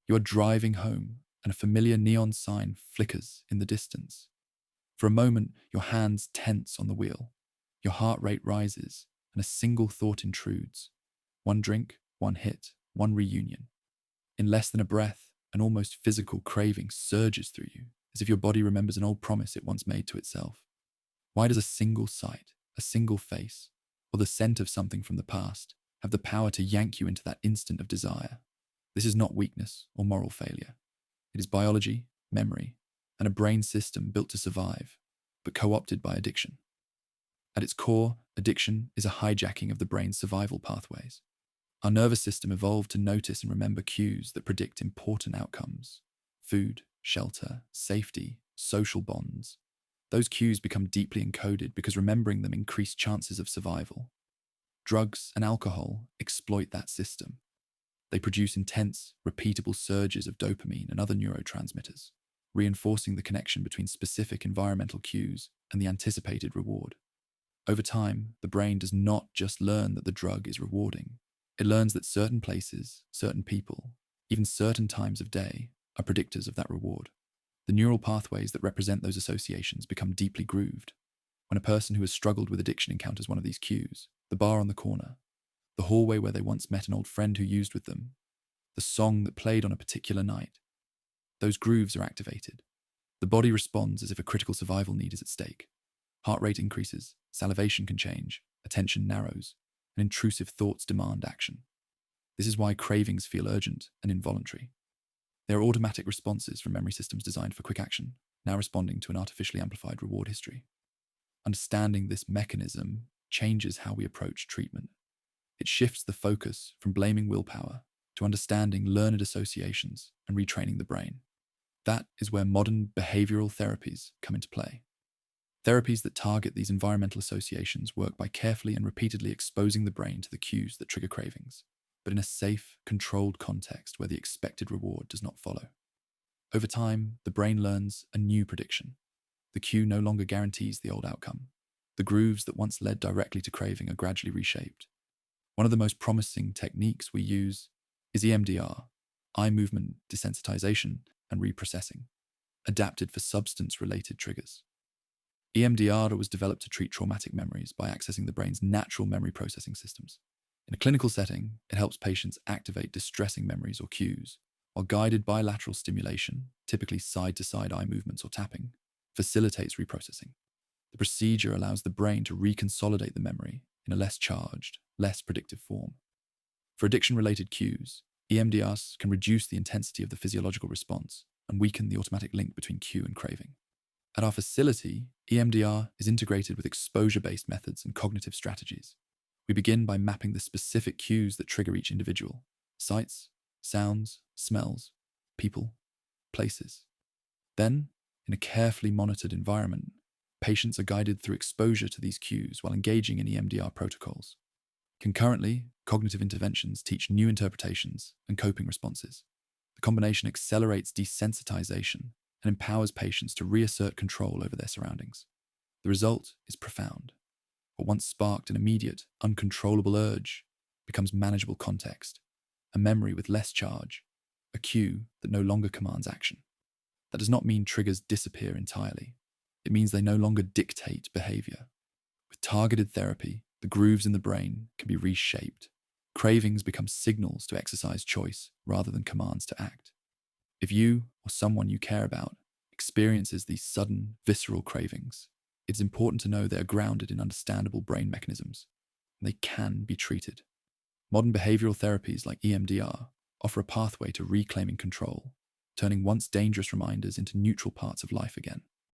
You are driving home, and a familiar neon sign flickers in the distance. For a moment, your hands tense on the wheel. Your heart rate rises, and a single thought intrudes. One drink, one hit, one reunion. In less than a breath, an almost physical craving surges through you, as if your body remembers an old promise it once made to itself. Why does a single sight, a single face, or the scent of something from the past have the power to yank you into that instant of desire? This is not weakness or moral failure. It is biology, memory, and a brain system built to survive, but co-opted by addiction. At its core, addiction is a hijacking of the brain's survival pathways. Our nervous system evolved to notice and remember cues that predict important outcomes: food, shelter, safety, social bonds. Those cues become deeply encoded because remembering them increase chances of survival. Drugs and alcohol exploit that system. They produce intense, repeatable surges of dopamine and other neurotransmitters, reinforcing the connection between specific environmental cues and the anticipated reward. Over time, the brain does not just learn that the drug is rewarding. It learns that certain places, certain people, even certain times of day are predictors of that reward. The neural pathways that represent those associations become deeply grooved. When a person who has struggled with addiction encounters one of these cues, the bar on the corner, the hallway where they once met an old friend who used with them, the song that played on a particular night, those grooves are activated. The body responds as if a critical survival need is at stake. Heart rate increases, salivation can change, attention narrows, and intrusive thoughts demand action. This is why cravings feel urgent and involuntary. They are automatic responses from memory systems designed for quick action, now responding to an artificially amplified reward history. Understanding this mechanism changes how we approach treatment. It shifts the focus from blaming willpower to understanding learned associations and retraining the brain. That is where modern behavioral therapies come into play. Therapies that target these environmental associations work by carefully and repeatedly exposing the brain to the cues that trigger cravings, but in a safe, controlled context where the expected reward does not follow. Over time, the brain learns a new prediction. The cue no longer guarantees the old outcome. The grooves that once led directly to craving are gradually reshaped. One of the most promising techniques we use is EMDR, eye movement desensitization and reprocessing, adapted for substance-related triggers. EMDR was developed to treat traumatic memories by accessing the brain's natural memory processing systems. In a clinical setting, it helps patients activate distressing memories or cues, while guided bilateral stimulation, typically side-to-side eye movements or tapping, facilitates reprocessing. The procedure allows the brain to reconsolidate the memory in a less charged, less predictive form. For addiction-related cues, EMDRs can reduce the intensity of the physiological response and weaken the automatic link between cue and craving. At our facility, EMDR is integrated with exposure-based methods and cognitive strategies. We begin by mapping the specific cues that trigger each individual: sights, sounds, smells, people, places. Then, in a carefully monitored environment, patients are guided through exposure to these cues while engaging in EMDR protocols. Concurrently, cognitive interventions teach new interpretations and coping responses. The combination accelerates desensitization and empowers patients to reassert control over their surroundings. The result is profound. What once sparked an immediate, uncontrollable urge becomes manageable context, a memory with less charge, a cue that no longer commands action. That does not mean triggers disappear entirely. It means they no longer dictate behavior. With targeted therapy, the grooves in the brain can be reshaped. Cravings become signals to exercise choice rather than commands to act. If you or someone you care about experiences these sudden, visceral cravings, it's important to know they are grounded in understandable brain mechanisms, and they can be treated. Modern behavioral therapies like EMDR offer a pathway to reclaiming control, turning once dangerous reminders into neutral parts of life again.